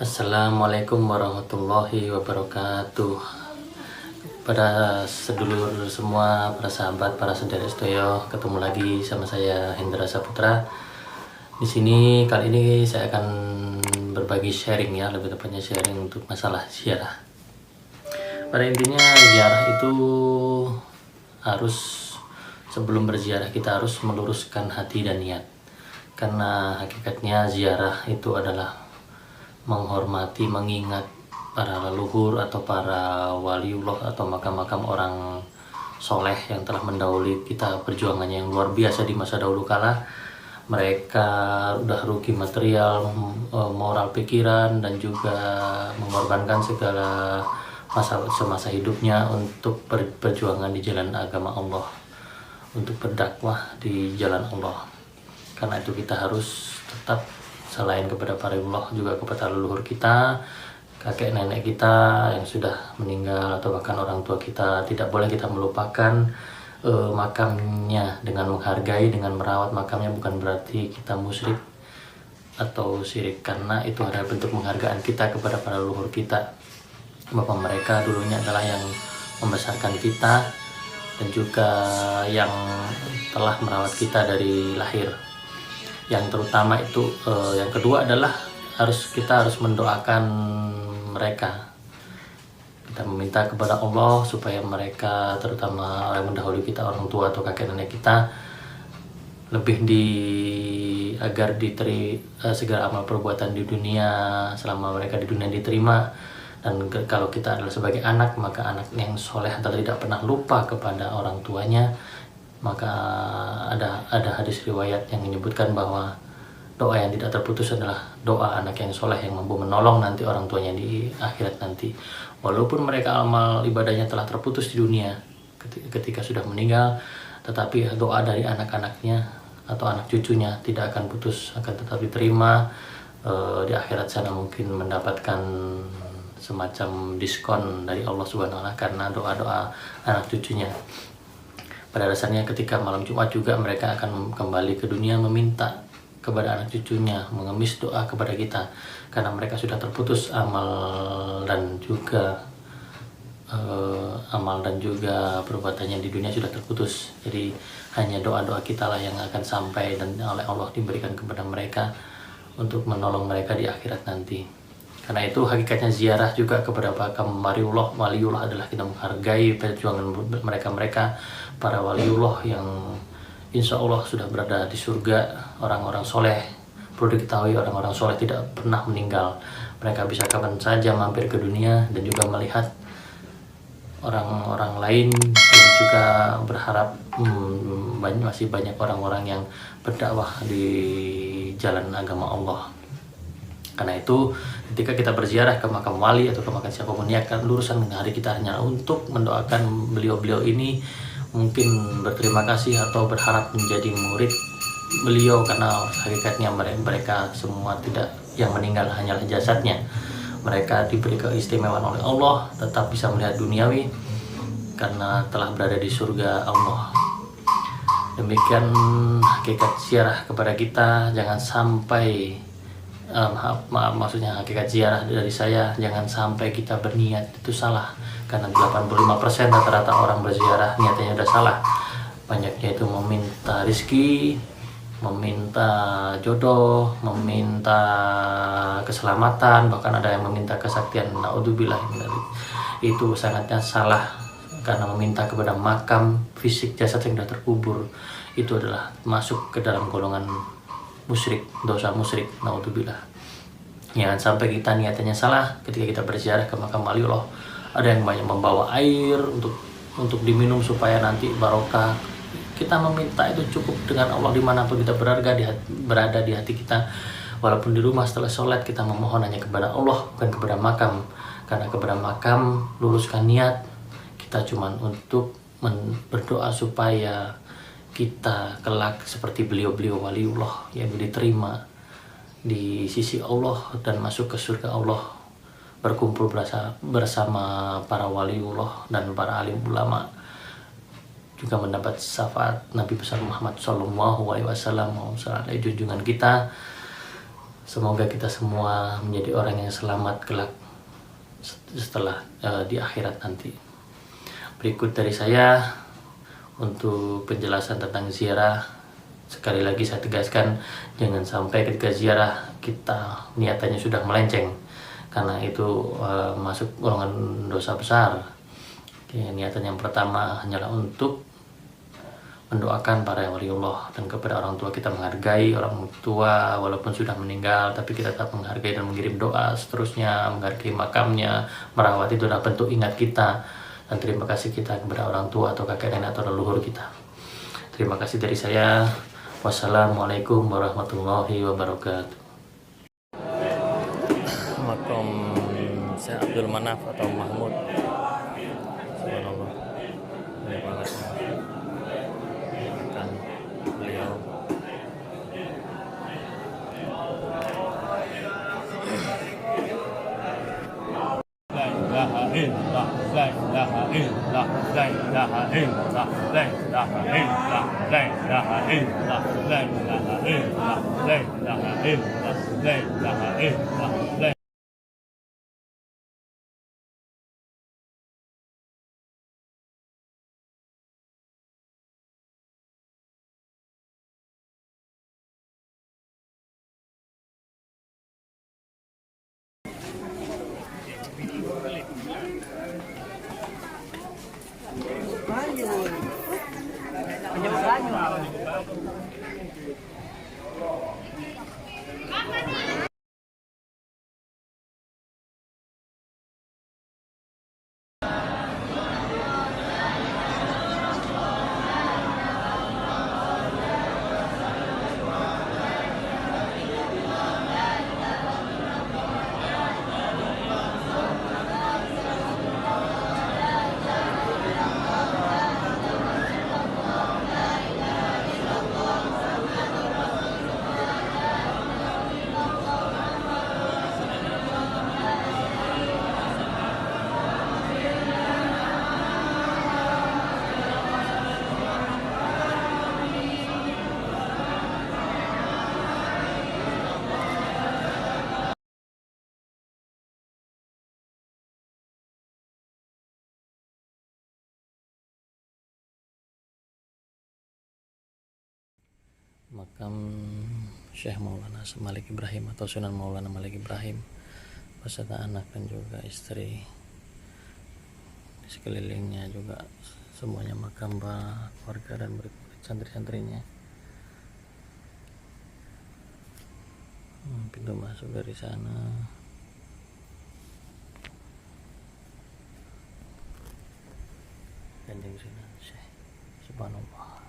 Assalamualaikum warahmatullahi wabarakatuh. Pada sedulur semua, para sahabat, para saudara sedoyo, ketemu lagi sama saya Hendra Saputra. Di sini kali ini saya akan berbagi sharing ya, lebih tepatnya sharing untuk masalah ziarah. Pada intinya ziarah itu harus, sebelum berziarah kita harus meluruskan hati dan niat. Karena hakikatnya ziarah itu adalah menghormati, mengingat para leluhur atau para waliullah atau makam-makam orang soleh yang telah mendahului kita perjuangannya yang luar biasa di masa dahulu kala. Mereka udah rugi material, moral, pikiran, dan juga mengorbankan segala semasa hidupnya untuk perjuangan di jalan agama Allah, untuk berdakwah di jalan Allah. Karena itu kita harus tetap, selain kepada para Allah, juga kepada leluhur kita, kakek nenek kita yang sudah meninggal atau bahkan orang tua kita. Tidak boleh kita melupakan makamnya dengan menghargai, dengan merawat makamnya. Bukan berarti kita musyrik atau syirik, karena itu adalah bentuk penghargaan kita kepada para leluhur kita. Bapak mereka dulunya adalah yang membesarkan kita dan juga yang telah merawat kita dari lahir. Yang terutama itu, yang kedua adalah kita harus mendoakan mereka. Kita meminta kepada Allah supaya mereka, terutama yang mendahului kita, orang tua atau kakek nenek kita, lebih agar segala amal perbuatan di dunia selama mereka di dunia diterima. Dan kalau kita adalah sebagai anak, maka anak yang soleh atau tidak pernah lupa kepada orang tuanya. Maka ada hadis riwayat yang menyebutkan bahwa doa yang tidak terputus adalah doa anak yang soleh yang mampu menolong nanti orang tuanya di akhirat nanti. Walaupun mereka amal ibadahnya telah terputus di dunia ketika sudah meninggal, tetapi doa dari anak-anaknya atau anak cucunya tidak akan putus, akan tetap diterima di akhirat sana. Mungkin mendapatkan semacam diskon dari Allah Subhanahu wa Ta'ala karena doa-doa anak cucunya. Pada dasarnya ketika malam Jumat juga mereka akan kembali ke dunia meminta kepada anak cucunya, mengemis doa kepada kita, karena mereka sudah terputus amal dan juga perbuatannya di dunia sudah terputus. Jadi hanya doa-doa kita lah yang akan sampai dan oleh Allah diberikan kepada mereka untuk menolong mereka di akhirat nanti. Karena itu hakikatnya ziarah juga kepada makam waliullah adalah kita menghargai perjuangan mereka para waliullah yang insya Allah sudah berada di surga, orang-orang soleh. Perlu diketahui, orang-orang soleh tidak pernah meninggal. Mereka bisa kapan saja mampir ke dunia dan juga melihat orang-orang lain, dan juga berharap masih banyak orang-orang yang berdakwah di jalan agama Allah. Karena itu ketika kita berziarah ke makam wali atau ke makam siapapun, niatkan lurusan hari kita hanya untuk mendoakan beliau-beliau ini, mungkin berterima kasih atau berharap menjadi murid beliau, karena hakikatnya mereka semua tidak, yang meninggal hanyalah jasadnya. Mereka diberi keistimewaan oleh Allah, tetap bisa melihat duniawi karena telah berada di surga Allah. Demikian hakikat ziarah kepada kita. Jangan sampai maksudnya hakikat ziarah dari saya, jangan sampai kita berniat itu salah. Karena 85% rata-rata orang berziarah niatnya udah salah. Banyaknya itu meminta rizki, meminta jodoh, meminta keselamatan, bahkan ada yang meminta kesaktian. Naudzubillah, itu sangatnya salah. Karena meminta kepada makam fisik jasad yang sudah terkubur, itu adalah masuk ke dalam golongan musyrik, dosa musyrik. Naudzubillah. Jangan sampai kita niatnya salah ketika kita berziarah ke makam waliullah. Ada yang banyak membawa air untuk diminum supaya nanti barokah. Kita meminta itu cukup dengan Allah dimanapun kita berada di hati kita. Walaupun di rumah setelah sholat kita memohon hanya kepada Allah, bukan kepada makam. Karena kepada makam luruskan niat kita cuman untuk berdoa supaya kita kelak seperti beliau-beliau waliullah yang diterima di sisi Allah dan masuk ke surga Allah, berkumpul bersama para waliullah dan para alim ulama, juga mendapat syafaat Nabi besar Muhammad SAW, junjungan kita. Semoga kita semua menjadi orang yang selamat kelak setelah di akhirat nanti. Berikut dari saya untuk penjelasan tentang ziarah. Sekali lagi saya tegaskan, jangan sampai ketika ziarah kita niatannya sudah melenceng, karena itu masuk golongan dosa besar. Niatan yang pertama hanyalah untuk mendoakan para waliullah, dan kepada orang tua kita menghargai orang tua walaupun sudah meninggal, tapi kita tetap menghargai dan mengirim doa seterusnya, menghargai makamnya, merawat. Itu adalah bentuk ingat kita dan terima kasih kita kepada orang tua atau kakek nenek atau leluhur kita. Terima kasih dari saya. Wassalamualaikum warahmatullahi wabarakatuh. Makam Syekh Abdul Manaf atau Mahmud. Subhanallah. Terima kasih. Beliau la ilaha illallah, la ilaha illallah, la ilaha illallah, la ilaha illallah, la ilaha illallah, la ilaha illallah, la ilaha illallah, la ilaha illallah. Makam Syekh Maulana Malik Ibrahim atau Sunan Maulana Malik Ibrahim beserta anak dan juga istri. Di sekelilingnya juga semuanya makam keluarga dan santri-santrinya. Pintu masuk dari sana. Kanjeng Sunan Syekh, subhanallah.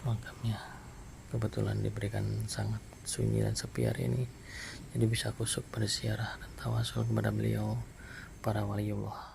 Makamnya kebetulan diberikan sangat sunyi dan sepi hari ini, jadi bisa kusuk berziarah dan tawasul kepada beliau, para waliullah.